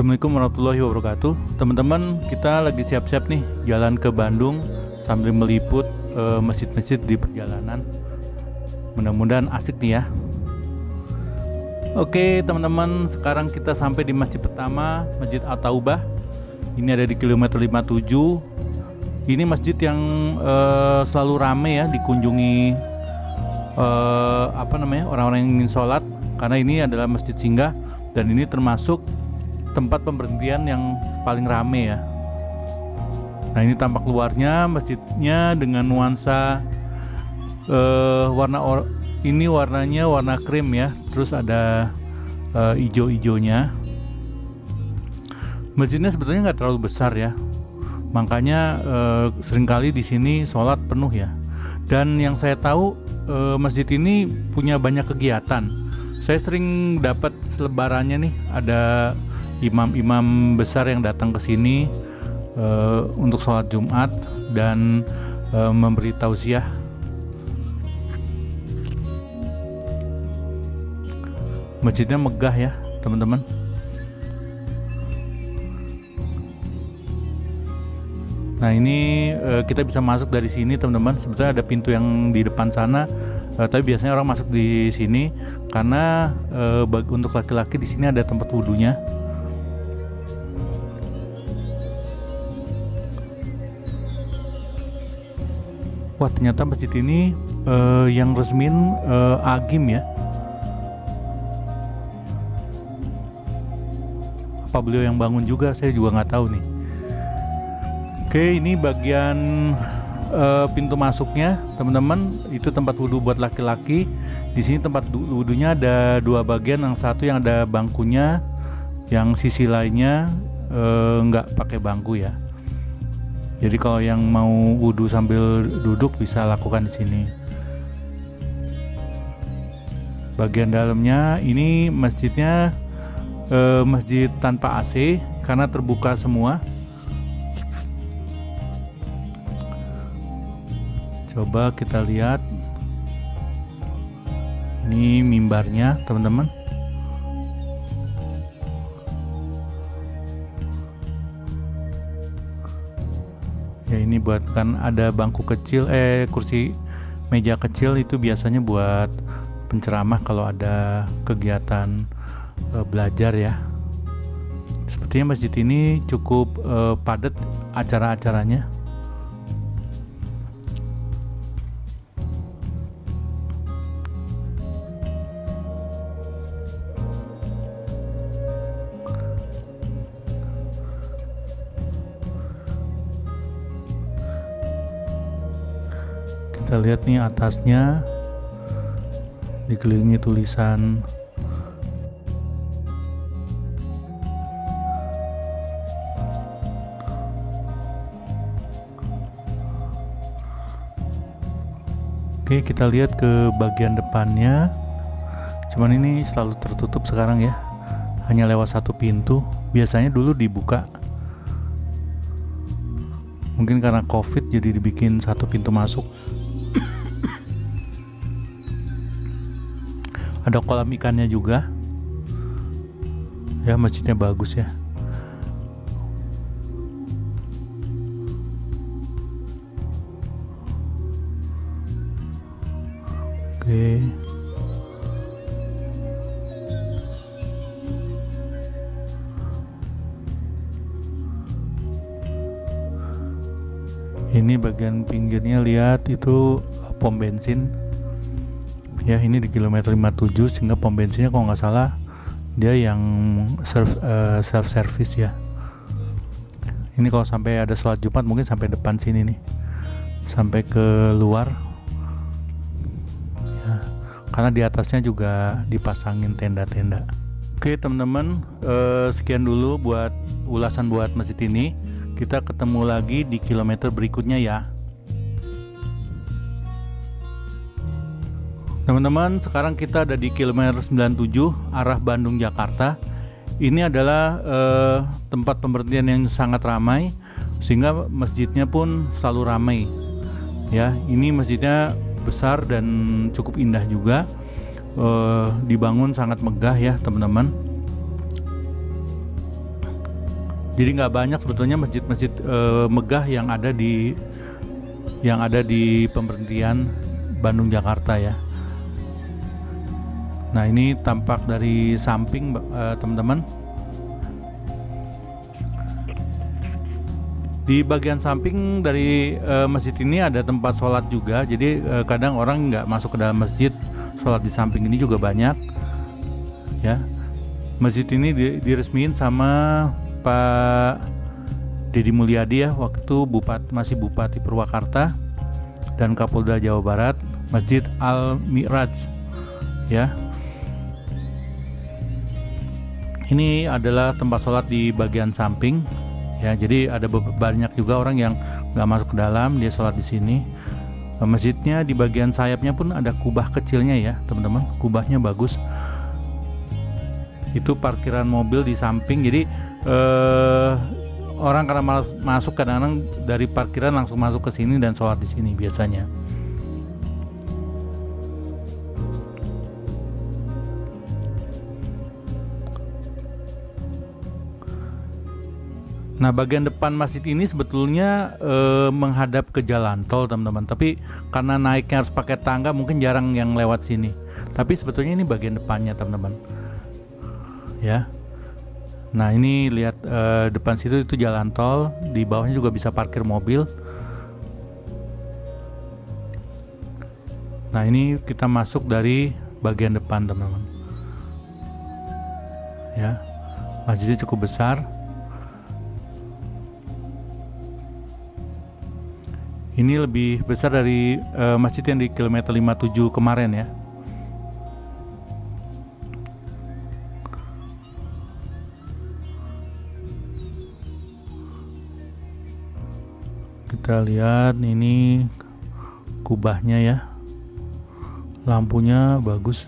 Assalamualaikum warahmatullahi wabarakatuh. Teman-teman, kita lagi siap-siap nih jalan ke Bandung sambil meliput masjid-masjid di perjalanan. Mudah-mudahan asik nih ya. Oke teman-teman, sekarang kita sampai di masjid pertama, Masjid At-Taubah. Ini ada di kilometer 57. Ini masjid yang selalu ramai ya dikunjungi orang-orang yang ingin sholat, karena ini adalah masjid singgah dan ini termasuk tempat pemberhentian yang paling rame ya. Nah, ini tampak luarnya masjidnya dengan nuansa warnanya warna krim ya. Terus ada ijo-ijonya. Masjidnya sebetulnya nggak terlalu besar ya. Makanya seringkali di sini sholat penuh ya. Dan yang saya tahu masjid ini punya banyak kegiatan. Saya sering dapat selebarannya nih, ada imam-imam besar yang datang ke sini untuk sholat Jumat dan memberi tausiah. Masjidnya megah ya teman-teman. Nah, ini kita bisa masuk dari sini teman-teman. Sebetulnya ada pintu yang di depan sana, tapi biasanya orang masuk di sini karena untuk laki-laki di sini ada tempat wudhunya. Wah, ternyata masjid ini yang resmin Agim ya. Apa beliau yang bangun juga, saya juga nggak tahu nih. Oke, ini bagian pintu masuknya teman-teman. Itu tempat wudhu buat laki-laki. Di sini tempat wudhunya ada dua bagian, yang satu yang ada bangkunya, yang sisi lainnya nggak pakai bangku ya. Jadi kalau yang mau wudhu sambil duduk bisa lakukan di sini. Bagian dalamnya ini masjidnya masjid tanpa AC karena terbuka semua. Coba kita lihat. Ini mimbarnya, teman-teman. Ya, ini buat kan ada bangku kecil, kursi meja kecil itu biasanya buat penceramah kalau ada kegiatan belajar ya. Sepertinya masjid ini cukup padat acara-acaranya. Kita lihat nih atasnya dikelilingi tulisan Oke, kita lihat ke bagian depannya. Cuman ini selalu tertutup sekarang ya. Hanya lewat satu pintu. Biasanya dulu dibuka. Mungkin karena COVID jadi dibikin satu pintu masuk. Ada kolam ikannya juga. Ya, masjidnya bagus ya. Oke. Ini bagian pinggirnya, lihat itu pom bensin. Ya, ini di kilometer 57, sehingga pom bensinnya kalau nggak salah dia yang self service ya. Ini kalau sampai ada sholat Jumat mungkin sampai depan sini nih, sampai ke luar ya, karena di atasnya juga dipasangin tenda-tenda. Oke teman-teman, sekian dulu buat ulasan buat masjid ini. Kita ketemu lagi di kilometer berikutnya ya. Teman-teman, sekarang kita ada di kilometer 97 arah Bandung Jakarta. Ini adalah tempat pemberhentian yang sangat ramai, sehingga masjidnya pun selalu ramai. Ya, ini masjidnya besar dan cukup indah juga. Dibangun sangat megah ya teman-teman. Jadi nggak banyak sebetulnya masjid-masjid megah yang ada di pemberhentian Bandung Jakarta ya. Nah ini tampak dari samping teman-teman. Di bagian samping dari masjid ini ada tempat sholat juga. Jadi kadang orang nggak masuk ke dalam masjid, sholat di samping ini juga banyak ya. Masjid ini diresmiin sama Pak Deddy Mulyadi ya, waktu masih Bupati Purwakarta dan Kapolda Jawa Barat, Masjid Al-Mi'raj ya. Ini adalah tempat sholat di bagian samping ya, jadi ada banyak juga orang yang nggak masuk ke dalam, dia sholat di sini. Masjidnya di bagian sayapnya pun ada kubah kecilnya ya teman-teman, kubahnya bagus. Itu parkiran mobil di samping, jadi orang karena masuk kadang-kadang dari parkiran langsung masuk ke sini dan sholat di sini biasanya. Nah bagian depan masjid ini sebetulnya menghadap ke jalan tol teman-teman, tapi karena naiknya harus pakai tangga mungkin jarang yang lewat sini. Tapi sebetulnya ini bagian depannya teman-teman ya. Nah ini lihat depan situ itu jalan tol, di bawahnya juga bisa parkir mobil. Nah ini kita masuk dari bagian depan teman-teman ya. Masjidnya cukup besar. Ini lebih besar dari masjid yang di kilometer 57 kemarin ya. Kita lihat ini kubahnya ya, lampunya bagus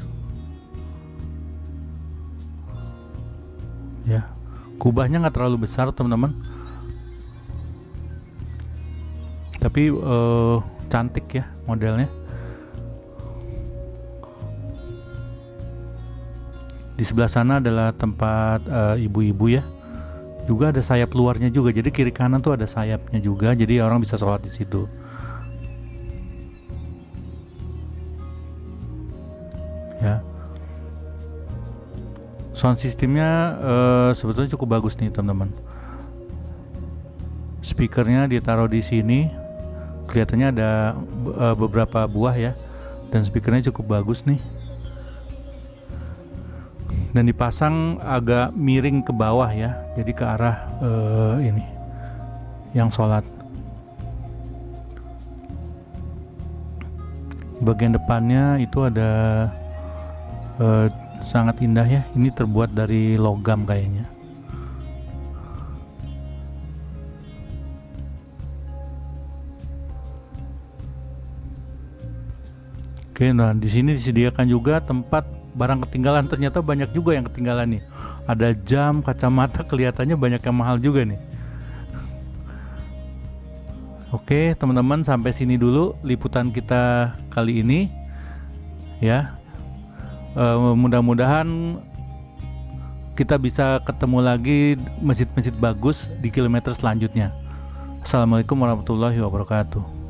ya. Kubahnya nggak terlalu besar teman-teman, tapi cantik ya modelnya. Di sebelah sana adalah tempat ibu-ibu ya. Juga ada sayap luarnya juga, jadi kiri kanan tuh ada sayapnya juga, jadi orang bisa sholat di situ ya. Sound sistemnya sebetulnya cukup bagus nih teman-teman. Speakernya ditaruh di sini, kelihatannya ada beberapa buah ya, dan speakernya cukup bagus nih. Dan dipasang agak miring ke bawah ya, jadi ke arah ini yang sholat. Bagian depannya itu ada sangat indah ya, ini terbuat dari logam kayaknya. Oke, nah di sini disediakan juga tempat barang ketinggalan. Ternyata banyak juga yang ketinggalan nih. Ada jam, kacamata, kelihatannya banyak yang mahal juga nih. Oke teman-teman, sampai sini dulu liputan kita kali ini ya. Mudah-mudahan kita bisa ketemu lagi masjid-masjid bagus di kilometer selanjutnya. Assalamualaikum warahmatullahi wabarakatuh.